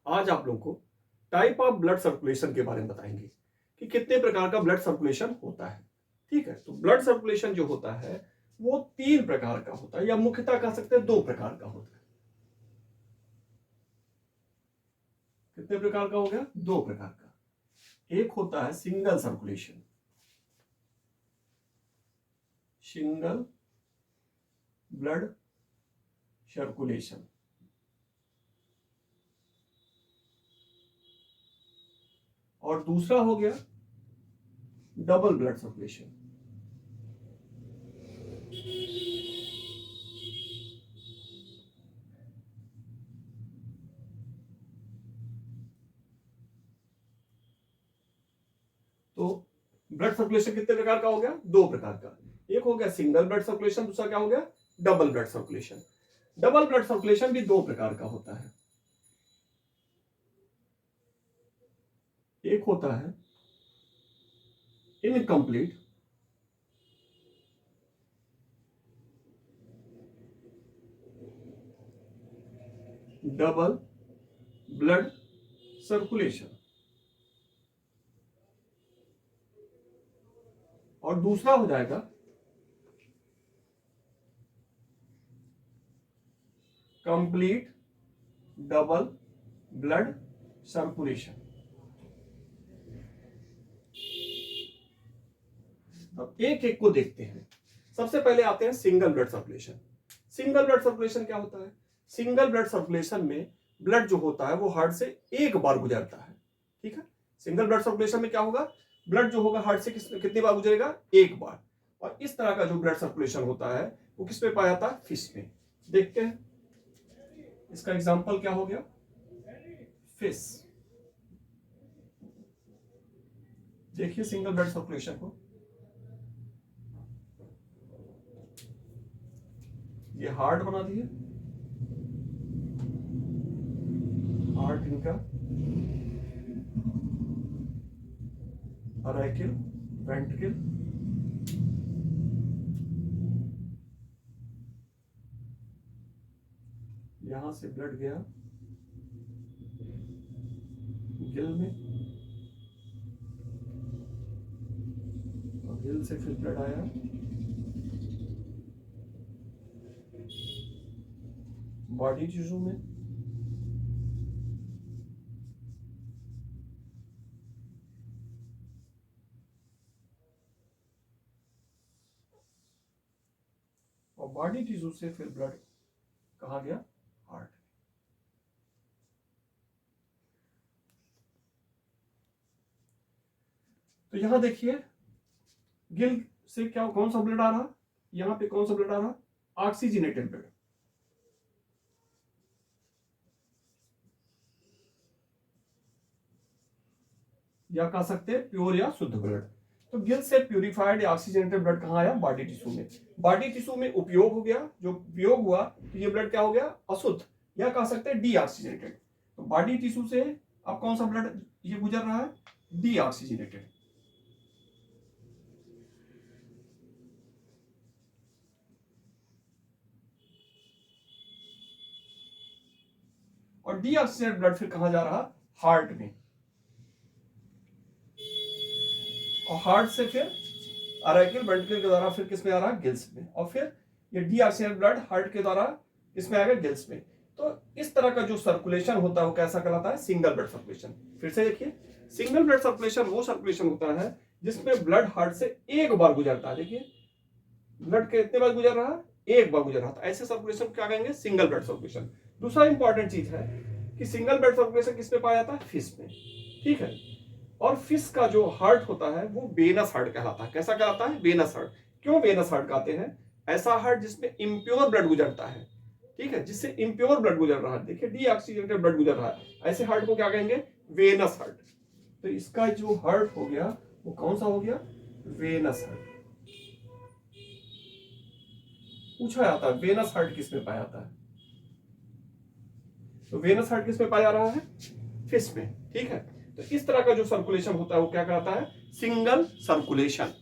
आज आप लोगों को टाइप ऑफ ब्लड सर्कुलेशन के बारे में बताएंगे कि कितने प्रकार का ब्लड सर्कुलेशन होता है। ठीक है, तो ब्लड सर्कुलेशन जो होता है वो 3 प्रकार का होता है, या मुख्यतः कह सकते हैं 2 प्रकार का होता है। कितने प्रकार का हो गया? 2 प्रकार का। एक होता है single circulation, single blood circulation, और दूसरा हो गया डबल ब्लड सर्कुलेशन। तो ब्लड सर्कुलेशन कितने प्रकार का हो गया? 2 प्रकार का। एक हो गया सिंगल ब्लड सर्कुलेशन, दूसरा क्या हो गया? Double blood circulation. Double blood circulation भी 2 प्रकार का होता है। एक होता है इनकम्प्लीट डबल ब्लड सर्कुलेशन, और दूसरा हो जाएगा कंप्लीट डबल ब्लड सर्कुलेशन। अब एक एक को देखते हैं। सबसे पहले आते हैं single blood circulation. Single blood circulation क्या होता है? सिंगल ब्लड सर्कुलेशन में ब्लड जो होता है वो हार्ट से एक बार गुजरता है। ठीक है, सिंगल ब्लड सर्कुलेशन में क्या होगा? ब्लड जो होगा हार्ट से कितनी बार गुजरेगा? एक बार। और इस तरह का जो ब्लड सर्कुलेशन होता है वो किस में पाया जाता है? फिश में। देखते हैं इसका एग्जांपल क्या हो गया? फिश। देखिए सिंगल ब्लड सर्कुलेशन को, ये हार्ट बना दिए, हार्ट इनका, अराइकल, वेंट्रिकल, यहां से ब्लड गया गिल में, और गिल से फिर ब्लड आया बॉडी टिश्यू में, और बॉडी टिश्यू से फिर ब्लड कहाँ गया? हार्ट। तो यहां देखिए गिल से क्या, कौन सा ब्लड आ रहा? यहां पे कौन सा ब्लड आ रहा? ऑक्सीजनेटेड ब्लड, या कह सकते हैं प्योर या शुद्ध ब्लड। तो गिल से प्यूरिफाइड या ऑक्सीजनेटेड ब्लड कहाँ आया? बॉडी टिश्यू में। बॉडी टिश्यू में उपयोग हो गया, जो उपयोग हुआ तो ये ब्लड क्या हो गया? अशुद्ध, या कह सकते हैं डीऑक्सीजनेटेड। तो बॉडी टिश्यू से अब कौन सा ब्लड ये गुजर रहा है? डीऑक्सीजनेटेड। और डीऑक्सीजनेटेड ब्लड फिर कहां जा रहा? हार्ट में। और हार्ट से फिर अराइकल वेंट्रिकल के द्वारा फिर किस में आ रहा? गिल्स में। और फिर ये डीऑक्सीजनेटेड ब्लड हार्ट के द्वारा किसमें आएगा? गिल्स में। तो इस तरह का जो सर्कुलेशन होता है वो कैसा कहलाता है? Single blood circulation. फिर से देखिए, सिंगल ब्लड सर्कुलेशन वो सर्कुलेशन होता है जिसमें ब्लड हार्ट से एक बार गुजरता है। देखिए ब्लड कितने बार गुजर रहा है? एक बार गुजर रहा था। ऐसे सर्कुलेशन क्या कहेंगे? Single blood circulation. दूसरा इंपॉर्टेंट चीज है कि सिंगल ब्लड सर्कुलेशन किस में पाया जाता है? फिश में। ठीक है, और फिश का जो हार्ट होता है वो वेनस हार्ट कहलाता है। कैसा कहलाता है? Venous heart. क्यों वेनस हार्ट कहते हैं? ऐसा हार्ट जिसमें इम्प्योर ब्लड गुजरता है। ठीक है, जिससे इम्प्योर ब्लड गुजर रहा है, देखिए डीऑक्सीजनेटेड ब्लड गुजर रहा है, ऐसे हार्ट को क्या कहेंगे? Venous heart. तो इसका जो हार्ट हो गया वो कौन सा हो गया? Venous heart. पूछा जाता है वेनस हार्ट किस में पाया जाता है? तो वेनस हार्ट किस में पाया जा रहा है? फिश में। ठीक है, तो इस तरह का जो सर्कुलेशन होता है वो क्या कहलाता है? Single circulation.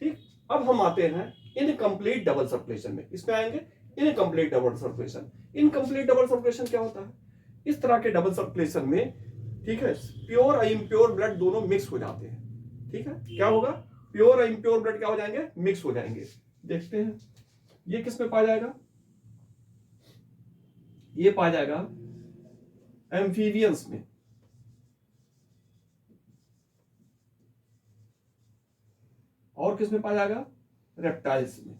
ठीक, अब हम आते हैं इनकम्प्लीट डबल सर्कुलेशन में। इसमें आएंगे incomplete double circulation. Incomplete double circulation क्या होता है? इस तरह के डबल सर्कुलेशन में, ठीक है, प्योर और इम्प्योर ब्लड दोनों मिक्स हो जाते हैं। ठीक है, क्या होगा, प्योर और इम्प्योर ब्लड क्या हो जाएंगे, मिक्स हो जाएंगे। देखते हैं ये किस में पाया जाएगा, ये पाया जाएगा एम्फीबियंस में, और किस में पाया जाएगा, रेप्टाइल्स में।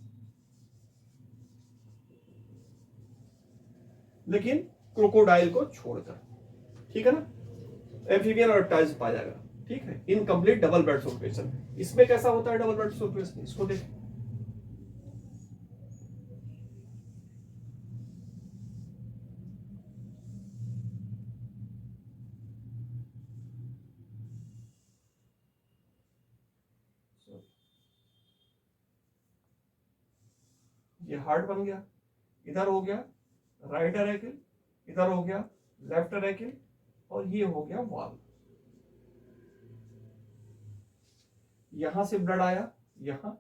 लेकिन क्रोकोडाइल को छोड़कर, ठीक है ना, एम्फीबियन और रेप्टाइल्स पाया जाएगा। ठीक है, इनकम्प्लीट डबल ब्लड सर्कुलेशन। इसमें कैसा होता है डबल ब्लड सर्कुलेशन, इसको देखें। ये हार्ट बन गया, इधर हो गया राइट एरेकिल, इधर हो गया लेफ्ट एरेकिल, और ये हो गया वाल्व। यहां से ब्लड आया यहां,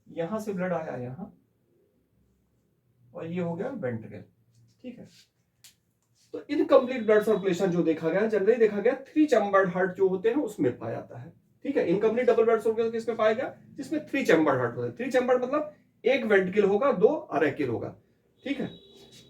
यहां से ब्लड आया यहां, और ये हो गया वेंट्रिकल। ठीक है, तो इनकम्प्लीट ब्लड सर्कुलेशन जो देखा गया, जनरली देखा गया 3 चैम्बर्ड हार्ट जो होते हैं उसमें पाया जाता है। ठीक है, इनकम्प्लीट डबल ब्लड सर्कुलेशन किसमें पाया गया, जिसमें 3 चैम्बर्ड हार्ट होते हैं। 3 चैम्बर्ड मतलब एक वेंट्रिकल होगा, 2 अरेकिल होगा। ठीक है,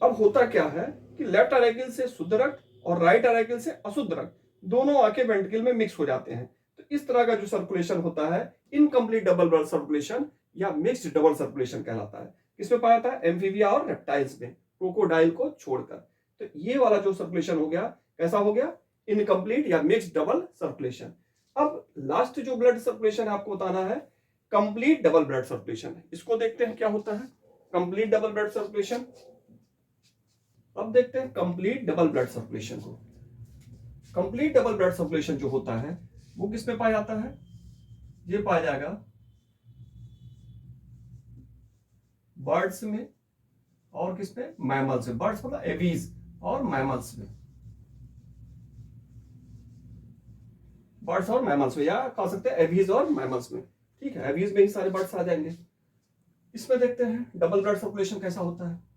अब होता क्या है कि लेफ्ट अरेकिल से शुद्ध रक्त और राइट अरेकिल से अशुद्ध रक्त दोनों आके वेंट्रिकल में मिक्स हो जाते हैं। तो इस तरह का जो सर्कुलेशन होता है इनकम्प्लीट डबल ब्लड सर्कुलेशन या मिक्स्ड डबल सर्कुलेशन कहलाता है। किसमें पाया जाता है, एम्फीबिया और रेप्टाइल्स में, क्रोकोडाइल को छोड़कर। तो ये वाला जो सर्कुलेशन हो गया, कैसा हो गया, इनकम्प्लीट या मिक्स्ड डबल सर्कुलेशन। अब लास्ट जो ब्लड सर्कुलेशन आपको बताना है, कंप्लीट डबल ब्लड सर्कुलेशन है। इसको देखते हैं क्या होता है कंप्लीट डबल ब्लड सर्कुलेशन। अब देखते हैं कंप्लीट डबल ब्लड सर्कुलेशन को। कंप्लीट डबल ब्लड सर्कुलेशन जो होता है वो किसमें पाया जाता है, ये पाया जाएगा बर्ड्स में, और किसमें, मैमल्स में। बर्ड्स मतलब एवीज और मैमल्स में, बर्ड्स और मैमल्स में, या कह सकते हैं एवीज और मैमल्स में। ठीक है, एवीज में ही सारे बर्ड्स आ जाएंगे। इसमें देखते हैं डबल ब्लड सर्कुलेशन कैसा होता है।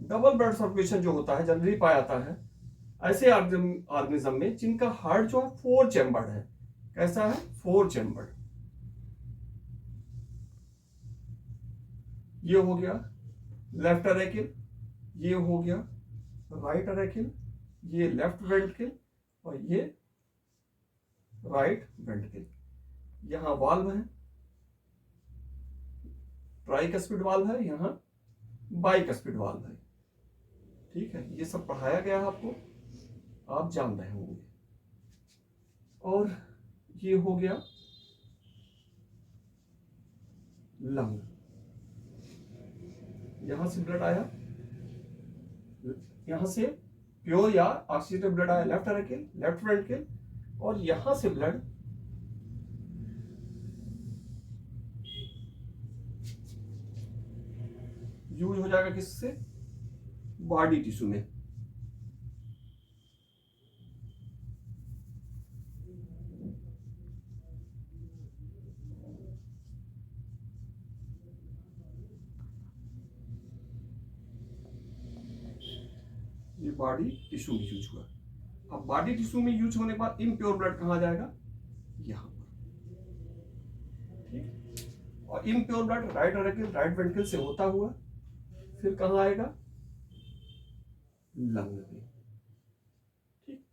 डबल ब्लड सर्कुलेशन जो होता है जनरली पाया जाता है ऐसे ऑर्गेनिज्म में जिनका हार्ट जो है 4 चैम्बर्ड है। कैसा है, 4 चैम्बर्ड। ये हो गया लेफ्ट अरेकिल, ये हो गया राइट अरेकिल, ये लेफ्ट वेंट्रिकल, और ये राइट वेंट्रिकल। यहां वाल्व है, ट्राइकस्पिड वाल्व है, यहां बाइकस्पिड वाल्व है। ठीक है, ये सब पढ़ाया गया है आपको, आप जान रहे होंगे। और ये हो गया लंग, यहां से ब्लड आया, यहां से प्योर या ऑक्सीजनेटेड ब्लड आया लेफ्ट अरेकिल, लेफ्ट वेंट्रिकल, और यहां से ब्लड यूज हो जाएगा किससे, बॉडी टिश्यू में। ये बॉडी टिश्यू में यूज हुआ। अब बॉडी टिश्यू में यूज होने के बाद इम्प्योर ब्लड कहां जाएगा, यहां पर। ठीक, और इम्प्योर ब्लड राइट अरेकिल, राइट वेंट्रिकल से होता हुआ फिर कहां आएगा, लंग में। ठीक,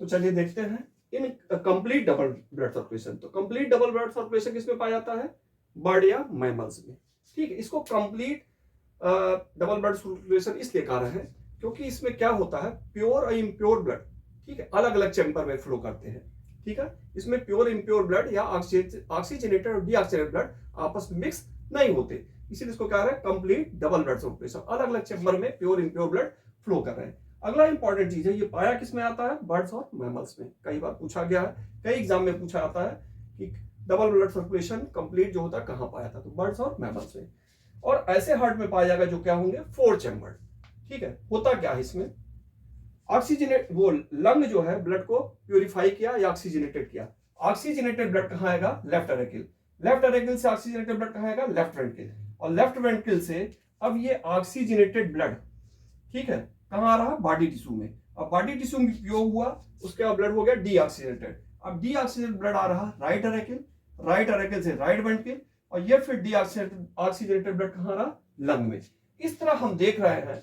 तो चलिए देखते हैं in complete double blood circulation. तो कंप्लीट डबल ब्लड सर्कुलेशन किसमें पाया जाता है, बर्ड या मैमल्स में। ठीक है, इसको कंप्लीट डबल ब्लड सर्कुलेशन इसलिए कह रहे हैं क्योंकि इसमें क्या होता है, प्योर और इम्प्योर ब्लड, ठीक है, अलग अलग चैम्बर में फ्लो करते हैं। ठीक है, इसमें प्योर इम्प्योर ब्लड या ऑक्सीजनेटेड और डीऑक्सीजनेटेड ब्लड आपस में मिक्स नहीं होते, इसीलिए इसको कह रहे हैं कंप्लीट डबल ब्लड सर्कुलेशन। अलग अलग चैम्बर में प्योर इम्प्योर ब्लड फ्लो कर रहे हैं। अगला इंपॉर्टेंट चीज है, ये पाया किसमें आता है, बर्ड्स और मैमल्स में। कई बार पूछा गया है, कई एग्जाम में पूछा जाता है कि डबल ब्लड सर्कुलेशन कंप्लीट जो होता है कहां पाया था, तो बर्ड्स और मैमल्स में। और ऐसे हार्ट में पाया जाएगा जो क्या होंगे, 4 चैम्बर्ड। ठीक है, होता क्या है इसमें, ऑक्सीजनेट वो लंग जो है ब्लड को प्यूरिफाई किया या ऑक्सीजनेटेड किया। ऑक्सीजनेटेड ब्लड कहां आएगा, लेफ्ट अरेकिल, लेफ्ट अरेकिल से ऑक्सीजनेटेड ब्लड कहां आएगा, लेफ्ट वेंट्रिकल, और लेफ्ट वेंट्रिकल से अब ये ऑक्सीजनेटेड ब्लड ठीक है, कहाँ आ रहा, बॉडी टिश्यू में। अब बॉडी टिश्यू में उपयोग हुआ, उसके बाद ब्लड हो गया डीऑक्सीजनेटेड। अब डीऑक्सीजनेटेड ब्लड आ रहा राइट अरेकिल से राइट वेंट्रिकल, और ये फिर डीऑक्सीजनेटेड ब्लड कहाँ रहा, लंग में। इस तरह हम देख रहे हैं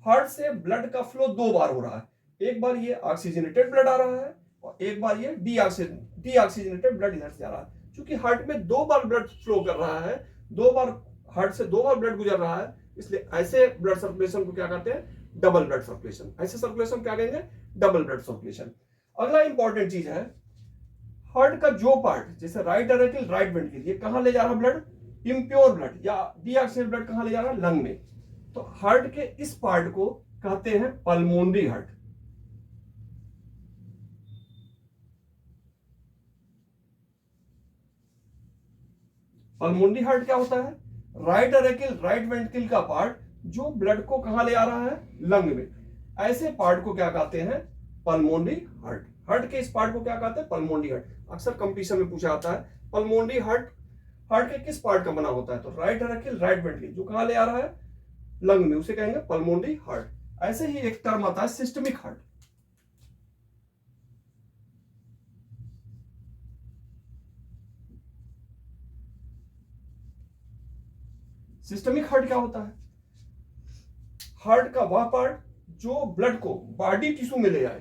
हार्ट से ब्लड का फ्लो दो बार हो रहा है, एक बार ये ऑक्सीजनेटेड ब्लड आ रहा है और एक बार ये डीऑक्सीजनेटेड ब्लड इधर से आ रहा है। क्योंकि हार्ट में दो बार ब्लड फ्लो कर रहा है, दो बार हार्ट से दो बार ब्लड गुजर रहा है, इसलिए ऐसे ब्लड सर्कुलेशन को क्या कहते हैं, डबल ब्लड सर्कुलेशन। ऐसे सर्कुलेशन क्या कहेंगे, डबल ब्लड सर्कुलेशन। अगला इंपॉर्टेंट चीज है, हार्ट का जो पार्ट, जैसे राइट अरेकिल राइट वेंट्रिकल, ये कहां ले जा रहा ब्लड, इम्प्योर ब्लड या डीऑक्सीजनेटेड ब्लड कहां ले जा रहा, लंग में। तो हार्ट के इस पार्ट को कहते हैं पल्मोनरी हार्ट। पल्मोनरी हार्ट क्या होता है, राइट अरेकिल राइट वेंट्रिकल का पार्ट जो ब्लड को कहां ले आ रहा है, लंग में। ऐसे पार्ट को क्या कहते हैं, पल्मोनरी हार्ट। हार्ट के इस पार्ट को क्या कहते हैं, पल्मोनरी हार्ट। अक्सर कंपटीशन में पूछा जाता है पल्मोनरी हार्ट हार्ट के किस पार्ट का बना होता है, तो राइट अरेकिल राइट वेंट्रिकल जो कहां ले आ रहा है, लंग में, उसे कहेंगे पल्मोनरी हार्ट। ऐसे ही एक टर्म आता है सिस्टमिक हार्ट। सिस्टमिक हार्ट क्या होता है, हार्ट का वह पार्ट जो ब्लड को बॉडी टिश्यू में ले जाए,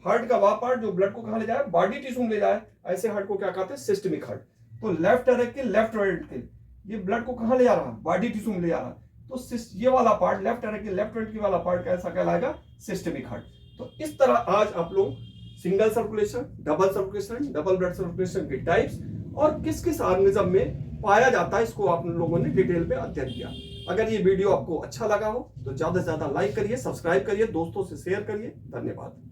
हार्ट का वह पार्ट जो ब्लड को कहां ले जाए, बॉडी टिश्यू में ले जाए, ऐसे हार्ट को क्या कहते हैं, सिस्टमिक हार्ट। तो लेफ्ट अरेकिल लेफ्ट वेंट्रिकल, ये ब्लड को कहां ले जा रहा है, बॉडी टिश्यू में ले जा रहा है, तो ये वाला पार्ट लेफ्ट अरेकिल लेफ्ट वेंट्रिकल वाला पार्ट कैसा कहलाएगा, सिस्टमिक हार्ट। तो इस तरह आज आप लोग single circulation, double blood circulation के टाइप्स और किस किस ऑर्गेनिज्म में पाया जाता है, इसको आप लोगों ने डिटेल में अध्ययन किया। अगर ये वीडियो आपको अच्छा लगा हो तो ज्यादा से ज्यादा लाइक करिए, सब्सक्राइब करिए, दोस्तों से शेयर करिए। धन्यवाद।